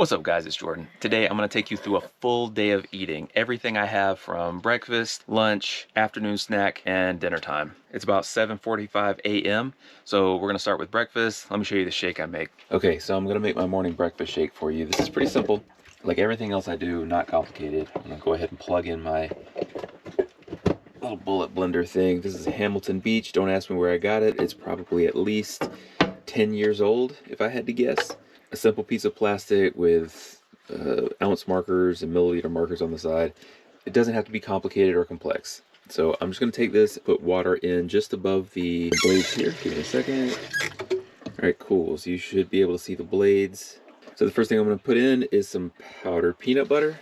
What's up guys, it's Jordan. Today I'm going to take you through a full day of eating. Everything I have from breakfast, lunch, afternoon snack, and dinner time. It's about 7:45 a.m. So we're going to start with breakfast. Let me show you the shake I make. Okay, so I'm going to make my morning breakfast shake for you. This is pretty simple. Like everything else I do, not complicated. I'm going to go ahead and plug in my little bullet blender thing. This is Hamilton Beach. Don't ask me where I got it. It's probably at least 10 years old if I had to guess. A simple piece of plastic with ounce markers and milliliter markers on the side. It doesn't have to be complicated or complex. So I'm just going to take this, put water in just above the blades here. Give me a second. All right, cool. So you should be able to see the blades. So the first thing I'm going to put in is some powdered peanut butter.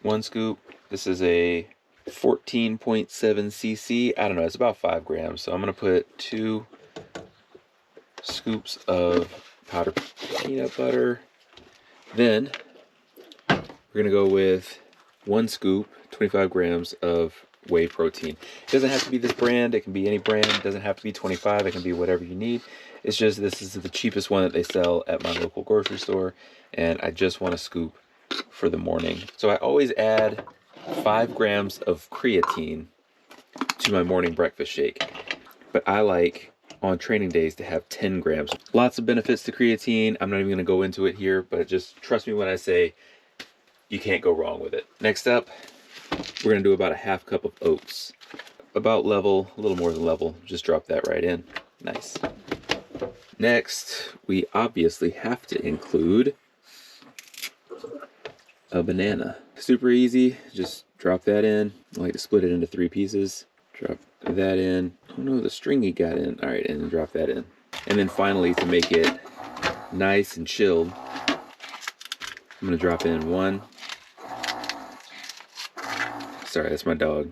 One scoop. This is a 14.7 cc. I don't know, it's about 5 grams. So I'm going to put 2 scoops of powdered peanut butter. Then we're going to go with 1 scoop, 25 grams of whey protein. It doesn't have to be this brand. It can be any brand. It doesn't have to be 25. It can be whatever you need. It's just this is the cheapest one that they sell at my local grocery store. And I just want a scoop for the morning. So I always add 5 grams of creatine to my morning breakfast shake, but I like on training days to have 10 grams. Lots of benefits to creatine. I'm not even going to go into it here, but just trust me when I say you can't go wrong with it. Next up, we're going to do about a half cup of oats. About level, a little more than level. Just drop that right in. Nice. Next, we obviously have to include a banana. Super easy, just drop that in. I like to split it into 3 pieces. Drop that in. Oh no, the stringy got in. All right, and then drop that in. And then finally, to make it nice and chilled, I'm gonna drop in 1. Sorry, that's my dog.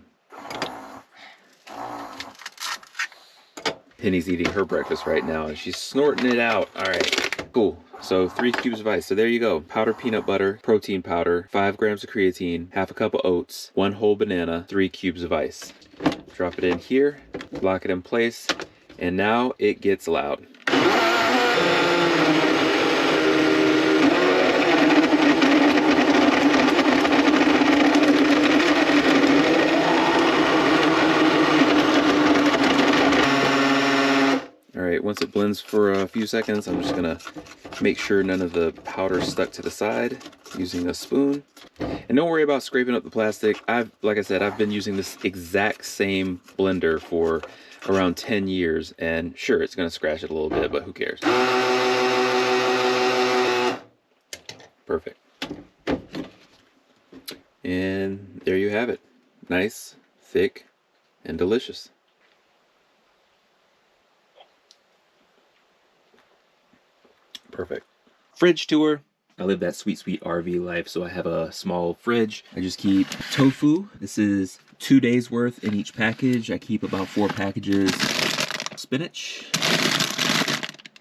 Penny's eating her breakfast right now and she's snorting it out. All right, cool. So 3 cubes of ice. So there you go. Powdered peanut butter, protein powder, 5 grams of creatine, half a cup of oats, 1 whole banana, 3 cubes of ice. Drop it in here, lock it in place, and now it gets loud. Once it blends for a few seconds, I'm just gonna make sure none of the powder stuck to the side using a spoon. And don't worry about scraping up the plastic. Like I said, I've been using this exact same blender for around 10 years, and sure, it's gonna scratch it a little bit, but who cares? Perfect. And there you have it. Nice, thick, and delicious. Perfect. Fridge tour. I live that sweet RV life, so I have a small fridge. I just keep tofu. This is 2 days worth in each package. I keep about 4 packages. Spinach.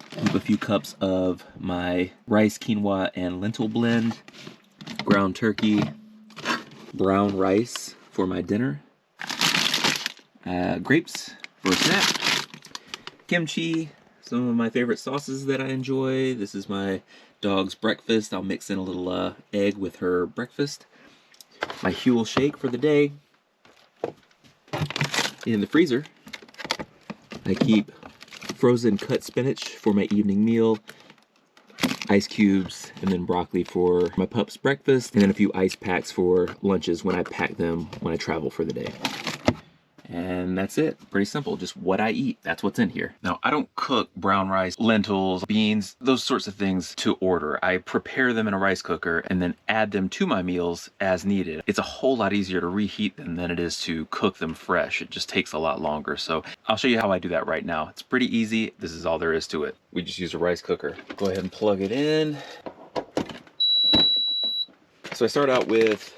Keep a few cups of my rice, quinoa, and lentil blend. Ground turkey. Brown rice for my dinner. Grapes for a snack. Kimchi. Some of my favorite sauces that I enjoy. This is my dog's breakfast. I'll mix in a little egg with her breakfast. My Huel Shake for the day. In the freezer, I keep frozen cut spinach for my evening meal, ice cubes, and then broccoli for my pup's breakfast, and then a few ice packs for lunches when I pack them when I travel for the day. And that's it. Pretty simple. Just what I eat. That's what's in here. Now, I don't cook brown rice, lentils, beans, those sorts of things to order. I prepare them in a rice cooker and then add them to my meals as needed. It's a whole lot easier to reheat them than it is to cook them fresh. It just takes a lot longer. So I'll show you how I do that right now. It's pretty easy. This is all there is to it. We just use a rice cooker. Go ahead and plug it in. So I start out with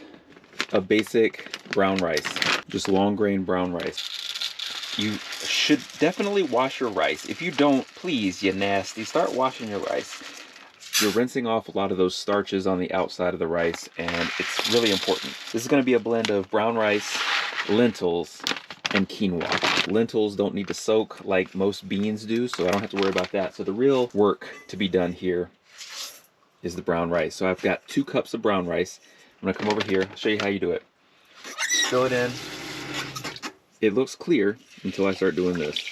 a basic brown rice. Just long grain brown rice. You should definitely wash your rice. If you don't, please, you nasty, start washing your rice. You're rinsing off a lot of those starches on the outside of the rice, and it's really important. This is going to be a blend of brown rice, lentils, and quinoa. Lentils don't need to soak like most beans do, so I don't have to worry about that. So the real work to be done here is the brown rice. So I've got 2 cups of brown rice. I'm gonna come over here, I'll show you how you do it. Fill it in. It looks clear until I start doing this.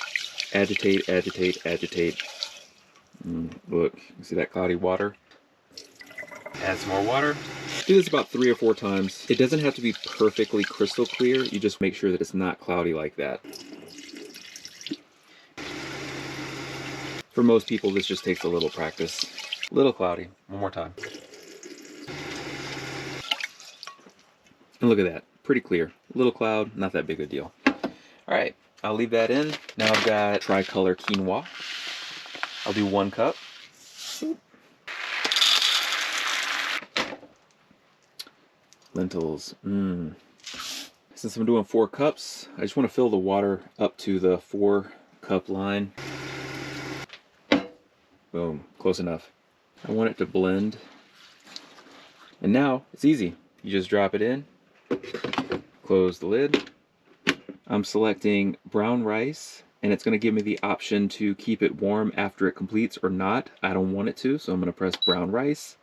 Agitate, agitate, agitate. Look, you see that cloudy water? Add some more water. Do this about 3 or 4 times. It doesn't have to be perfectly crystal clear. You just make sure that it's not cloudy like that. For most people, this just takes a little practice. A little cloudy. One more time. And look at that. Pretty clear. A little cloud, not that big a deal. All right, I'll leave that in. Now I've got tricolor quinoa. I'll do 1 cup. Lentils. Since I'm doing 4 cups, I just want to fill the water up to the 4-cup line. Boom, close enough. I want it to blend. And now it's easy. You just drop it in, close the lid. I'm selecting brown rice, and it's going to give me the option to keep it warm after it completes or not. I don't want it to, so I'm going to press brown rice.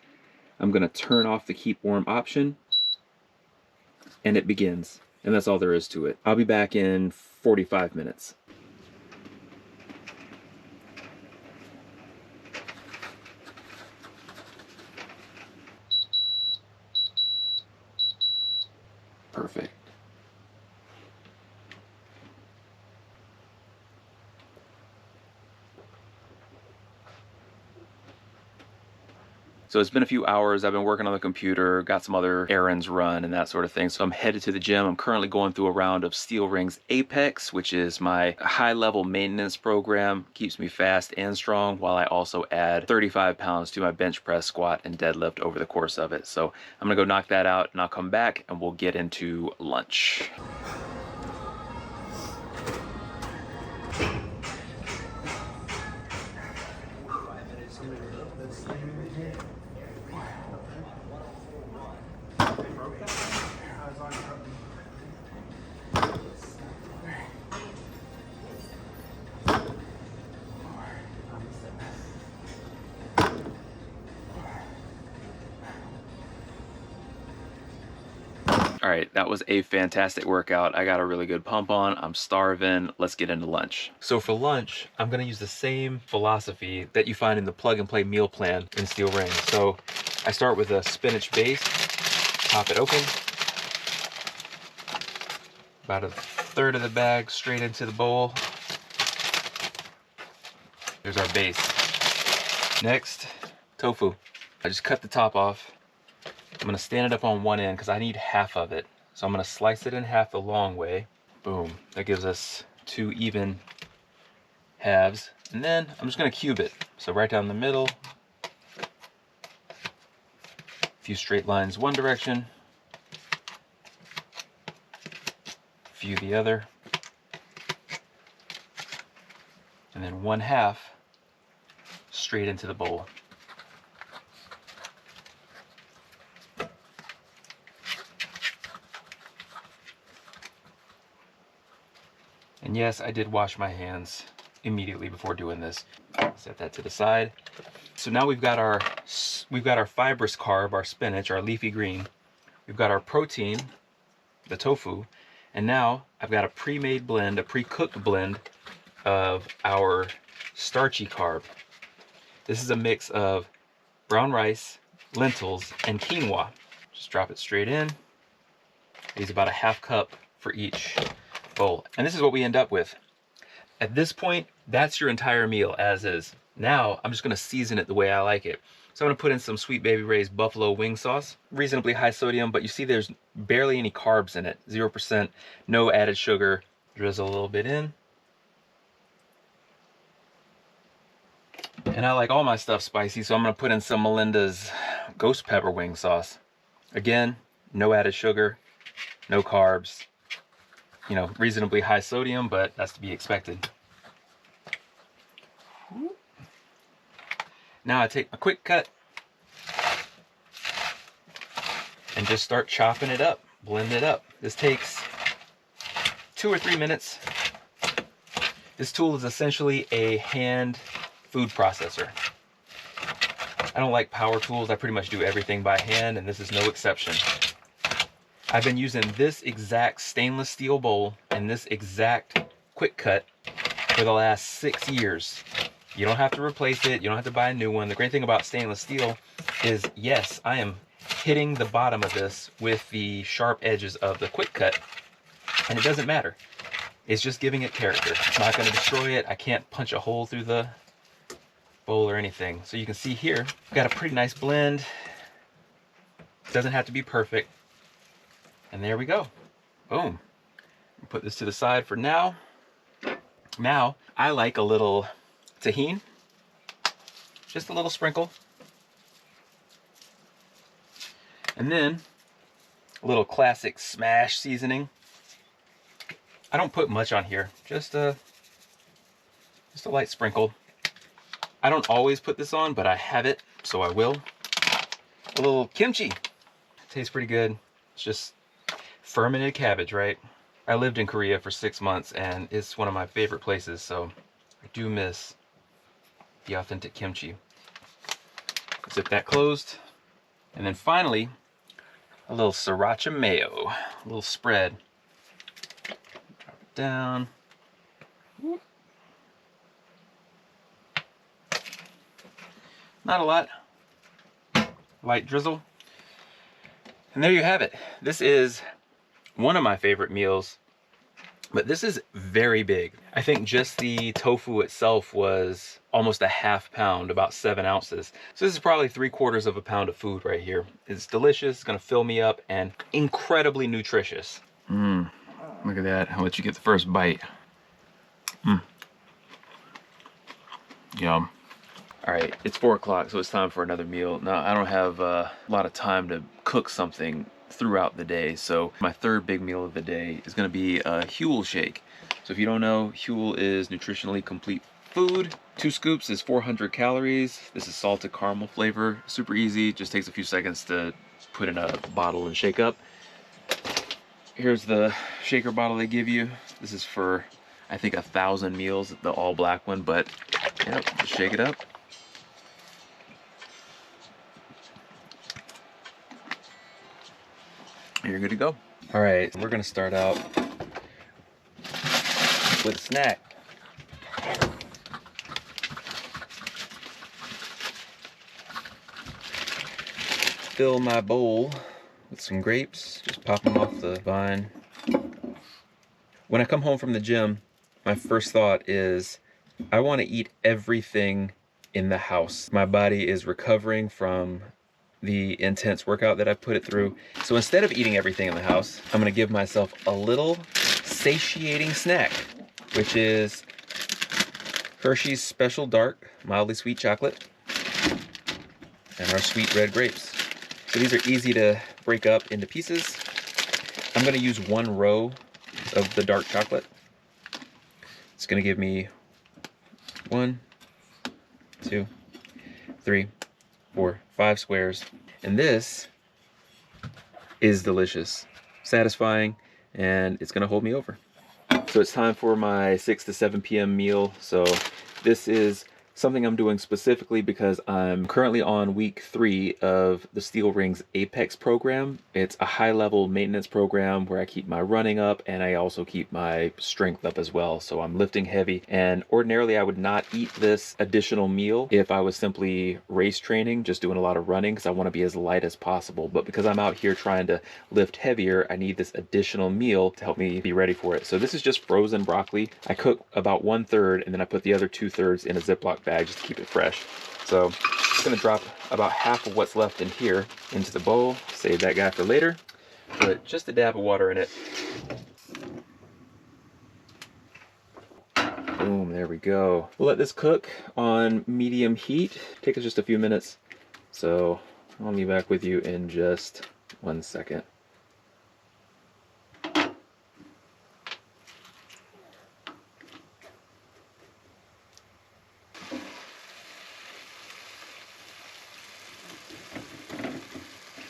I'm going to turn off the keep warm option, and it begins. And that's all there is to it. I'll be back in 45 minutes. Perfect. So it's been a few hours. I've been working on the computer, got some other errands run and that sort of thing. So I'm headed to the gym. I'm currently going through a round of Steel Rings Apex, which is my high-level maintenance program. Keeps me fast and strong while I also add 35 pounds to my bench press, squat, and deadlift over the course of it. So I'm gonna go knock that out and I'll come back and we'll get into lunch. All right, that was a fantastic workout. I got a really good pump on. I'm starving. Let's get into lunch. So for lunch, I'm gonna use the same philosophy that you find in the plug and play meal plan in Steel Rings. So I start with a spinach base, pop it open. About 1/3 of the bag straight into the bowl. There's our base. Next, tofu. I just cut the top off. I'm gonna stand it up on one end because I need half of it. So I'm gonna slice it in half the long way. Boom, that gives us 2 even halves. And then I'm just gonna cube it. So right down the middle, a few straight lines one direction, a few the other, and then 1/2 straight into the bowl. And yes, I did wash my hands immediately before doing this. Set that to the side. So now we've got our fibrous carb, our spinach, our leafy green. We've got our protein, the tofu, and now I've got a pre-made blend, a pre-cooked blend of our starchy carb. This is a mix of brown rice, lentils, and quinoa. Just drop it straight in. I use about 1/2 cup for each bowl. And this is what we end up with. At this point, that's your entire meal as is. Now, I'm just gonna season it the way I like it. So I'm gonna put in some Sweet Baby Ray's buffalo wing sauce. Reasonably high sodium, but you see there's barely any carbs in it. 0%, no added sugar. Drizzle a little bit in. And I like all my stuff spicy, so I'm gonna put in some Melinda's ghost pepper wing sauce. Again, no added sugar, no carbs. You know, reasonably high sodium, but that's to be expected. Now I take a quick cut and just start chopping it up, blend it up. This takes 2 or 3 minutes. This tool is essentially a hand food processor. I don't like power tools. I pretty much do everything by hand, and this is no exception. I've been using this exact stainless steel bowl and this exact quick cut for the last 6 years. You don't have to replace it. You don't have to buy a new one. The great thing about stainless steel is, yes, I am hitting the bottom of this with the sharp edges of the quick cut, and it doesn't matter. It's just giving it character. It's not going to destroy it. I can't punch a hole through the bowl or anything. So you can see here, I've got a pretty nice blend. It doesn't have to be perfect. And there we go. Boom. Put this to the side for now. Now, I like a little tahini. Just a little sprinkle. And then a little classic smash seasoning. I don't put much on here, just a light sprinkle. I don't always put this on, but I have it, so I will. A little kimchi. Tastes pretty good. It's just fermented cabbage, right? I lived in Korea for 6 months, and it's one of my favorite places, so I do miss the authentic kimchi. Zip that closed. And then finally, a little sriracha mayo, a little spread. Drop it down. Whoop. Not a lot. Light drizzle. And there you have it. This is one of my favorite meals, but this is very big. I think just the tofu itself was almost a half pound, about 7 ounces. So this is probably 3/4 of a pound of food right here. It's delicious, it's gonna fill me up, and incredibly nutritious. Look at that. I'll let you get the first bite. Yum. All right, it's 4 o'clock, so it's time for another meal. Now, I don't have a lot of time to cook something throughout the day, so my third big meal of the day is gonna be a Huel Shake. So if you don't know, Huel is nutritionally complete food. 2 scoops is 400 calories. This is salted caramel flavor. Super easy, just takes a few seconds to put in a bottle and shake up. Here's the shaker bottle they give you. This is for, I think, 1,000 meals, the all black one, but yep, just shake it up. You're good to go. All right, we're gonna start out with a snack. Fill my bowl with some grapes, just pop them off the vine. When I come home from the gym, my first thought is, I wanna eat everything in the house. My body is recovering from the intense workout that I put it through. So instead of eating everything in the house, I'm gonna give myself a little satiating snack, which is Hershey's Special Dark Mildly Sweet Chocolate and our sweet red grapes. So these are easy to break up into pieces. I'm gonna use 1 row of the dark chocolate. It's gonna give me 1, 2, 3, 4, 5 squares. And this is delicious, satisfying, and it's gonna hold me over. So it's time for my 6 to 7 p.m. meal. So this is something I'm doing specifically because I'm currently on week 3 of the Steel Rings Apex program. It's a high-level maintenance program where I keep my running up and I also keep my strength up as well. So I'm lifting heavy, and ordinarily I would not eat this additional meal if I was simply race training, just doing a lot of running, because I want to be as light as possible. But because I'm out here trying to lift heavier, I need this additional meal to help me be ready for it. So this is just frozen broccoli. I cook about 1/3 and then I put the other 2/3 in a Ziploc bag just to keep it fresh. So I'm just gonna drop about half of what's left in here into the bowl, save that guy for later, put just a dab of water in it. Boom, there we go. We'll let this cook on medium heat. Take us just a few minutes. So I'll be back with you in just 1 second.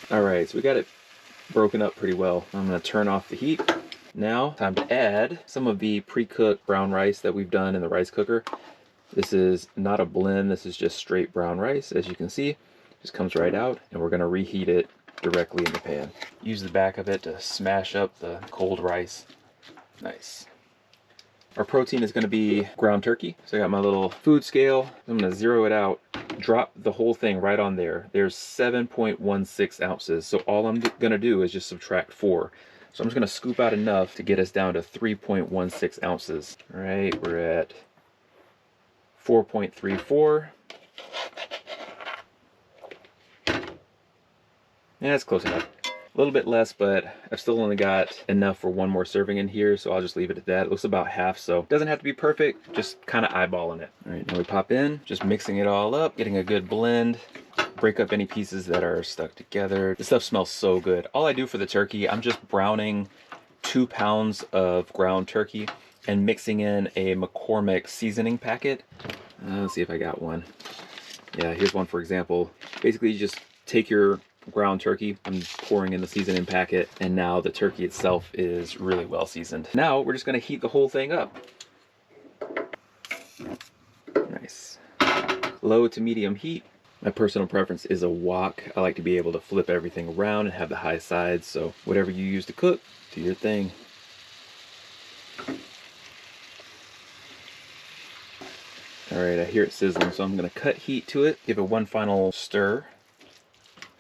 All right, so we got it broken up pretty well. I'm gonna turn off the heat. Now, time to add some of the pre-cooked brown rice that we've done in the rice cooker. This is not a blend, this is just straight brown rice. As you can see, just comes right out, and we're gonna reheat it directly in the pan. Use the back of it to smash up the cold rice. Nice. Our protein is gonna be ground turkey. So I got my little food scale. I'm gonna zero it out, drop the whole thing right on there. There's 7.16 ounces. So all I'm gonna do is just subtract 4. So I'm just gonna scoop out enough to get us down to 3.16 ounces. All right, we're at 4.34. Yeah, that's close enough. A little bit less, but I've still only got enough for one more serving in here, so I'll just leave it at that. It looks about half, so it doesn't have to be perfect, just kind of eyeballing it. All right, now we pop in, just mixing it all up, getting a good blend. Break up any pieces that are stuck together. This stuff smells so good. All I do for the turkey, I'm just browning 2 pounds of ground turkey and mixing in a McCormick seasoning packet. Let's see if I got one. Yeah, here's one for example. Basically, you just take your ground turkey, I'm pouring in the seasoning packet, and now the turkey itself is really well seasoned. Now we're just gonna heat the whole thing up. Nice. Low to medium heat. My personal preference is a wok. I like to be able to flip everything around and have the high sides, so whatever you use to cook, do your thing. All right, I hear it sizzling, so I'm gonna cut heat to it, give it one final stir.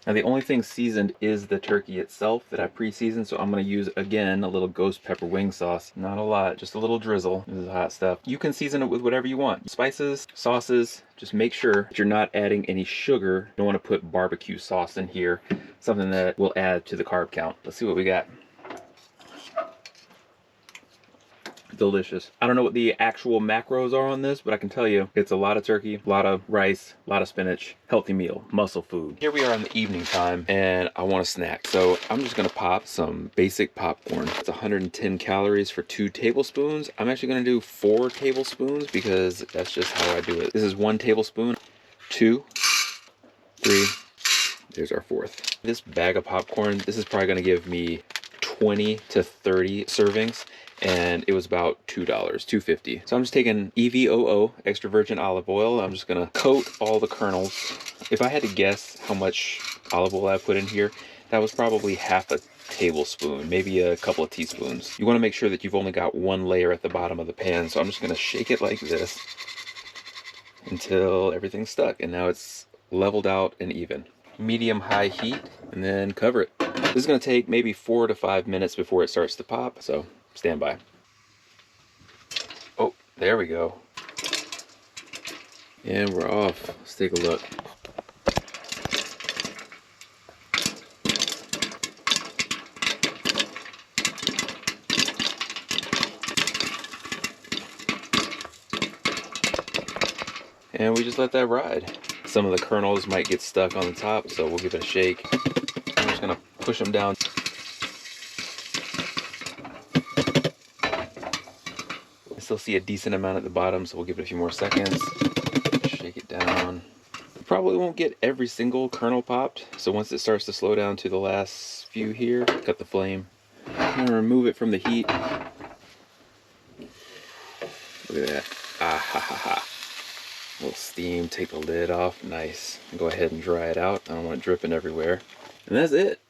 Now the only thing seasoned is the turkey itself that I pre-seasoned, so I'm going to use, again, a little ghost pepper wing sauce. Not a lot, just a little drizzle. This is hot stuff. You can season it with whatever you want. Spices, sauces, just make sure that you're not adding any sugar. You don't want to put barbecue sauce in here, something that will add to the carb count. Let's see what we got. Delicious. I don't know what the actual macros are on this, but I can tell you it's a lot of turkey, a lot of rice, a lot of spinach, healthy meal, muscle food. Here we are in the evening time and I want a snack. So I'm just gonna pop some basic popcorn. It's 110 calories for 2 tablespoons. I'm actually gonna do 4 tablespoons because that's just how I do it. This is 1 tablespoon, 2, 3, there's our 4th. This bag of popcorn, this is probably gonna give me 20 to 30 servings. And it was about $2, $2.50. So I'm just taking EVOO, extra virgin olive oil. I'm just gonna coat all the kernels. If I had to guess how much olive oil I put in here, that was probably half a tablespoon, maybe a couple of teaspoons. You wanna make sure that you've only got one layer at the bottom of the pan. So I'm just gonna shake it like this until everything's stuck. And now it's leveled out and even. Medium-high heat, and then cover it. This is gonna take maybe 4 to 5 minutes before it starts to pop, so stand by. Oh, there we go. And we're off. Let's take a look. And we just let that ride. Some of the kernels might get stuck on the top, so we'll give it a shake. I'm just gonna push them down. Still see a decent amount at the bottom, so we'll give it a few more seconds. Shake it down. You probably won't get every single kernel popped, so once it starts to slow down to the last few here, cut the flame. I'm gonna remove it from the heat. Look at that. Ah ha ha ha. A little steam, take the lid off. Nice. Go ahead and dry it out. I don't want it dripping everywhere. And that's it.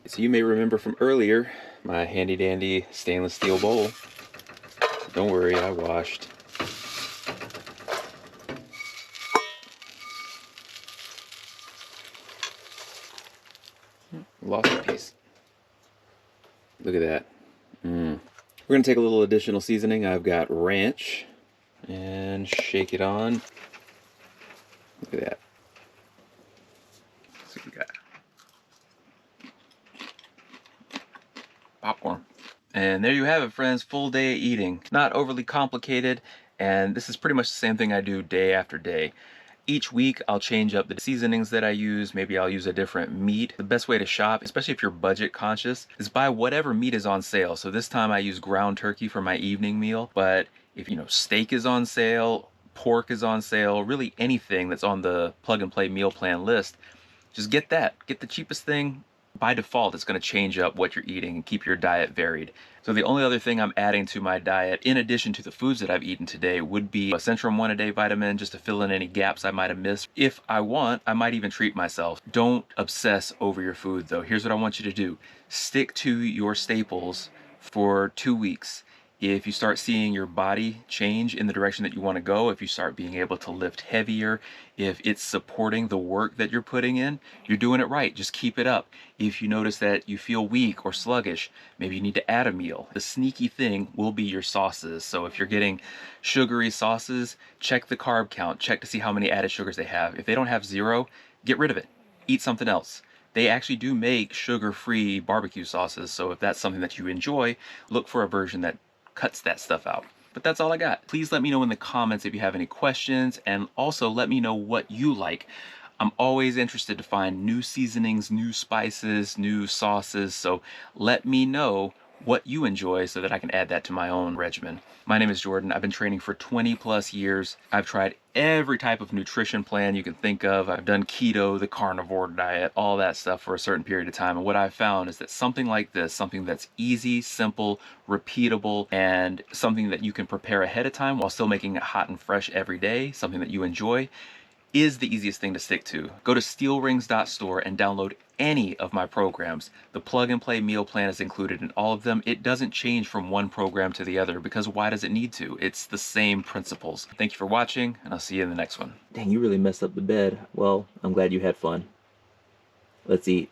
So you may remember from earlier my handy dandy stainless steel bowl. Don't worry, I washed. Lost a piece. Look at that. We're gonna take a little additional seasoning. I've got ranch and shake it on. Look at that. Let's see what we got. Popcorn. And there you have it, friends. Full day of eating. Not overly complicated, and this is pretty much the same thing I do day after day. Each week I'll change up the seasonings that I use. Maybe I'll use a different meat. The best way to shop, especially if you're budget conscious, is buy whatever meat is on sale. So this time I use ground turkey for my evening meal, but if steak is on sale, pork is on sale, really anything that's on the plug and play meal plan list, just get that. Get the cheapest thing, by default, it's going to change up what you're eating and keep your diet varied. So the only other thing I'm adding to my diet, in addition to the foods that I've eaten today, would be a Centrum 1-a-day vitamin, just to fill in any gaps I might have missed. If I want, I might even treat myself. Don't obsess over your food though. Here's what I want you to do. Stick to your staples for 2 weeks. If you start seeing your body change in the direction that you want to go, if you start being able to lift heavier, if it's supporting the work that you're putting in, you're doing it right. Just keep it up. If you notice that you feel weak or sluggish, maybe you need to add a meal. The sneaky thing will be your sauces. So if you're getting sugary sauces, check the carb count. Check to see how many added sugars they have. If they don't have 0, get rid of it. Eat something else. They actually do make sugar-free barbecue sauces, so if that's something that you enjoy, look for a version that cuts that stuff out. But that's all I got. Please let me know in the comments if you have any questions, and also let me know what you like. I'm always interested to find new seasonings, new spices, new sauces, so let me know what you enjoy so that I can add that to my own regimen. My name is Jordan. I've been training for 20 plus years. I've tried every type of nutrition plan you can think of. I've done keto, the carnivore diet, all that stuff for a certain period of time. And what I've found is that something like this, something that's easy, simple, repeatable, and something that you can prepare ahead of time while still making it hot and fresh every day, something that you enjoy, is the easiest thing to stick to. Go to steelrings.store and download any of my programs. The plug and play meal plan is included in all of them. It doesn't change from one program to the other because why does it need to? It's the same principles. Thank you for watching, and I'll see you in the next one. Dang, you really messed up the bed. Well, I'm glad you had fun. Let's eat.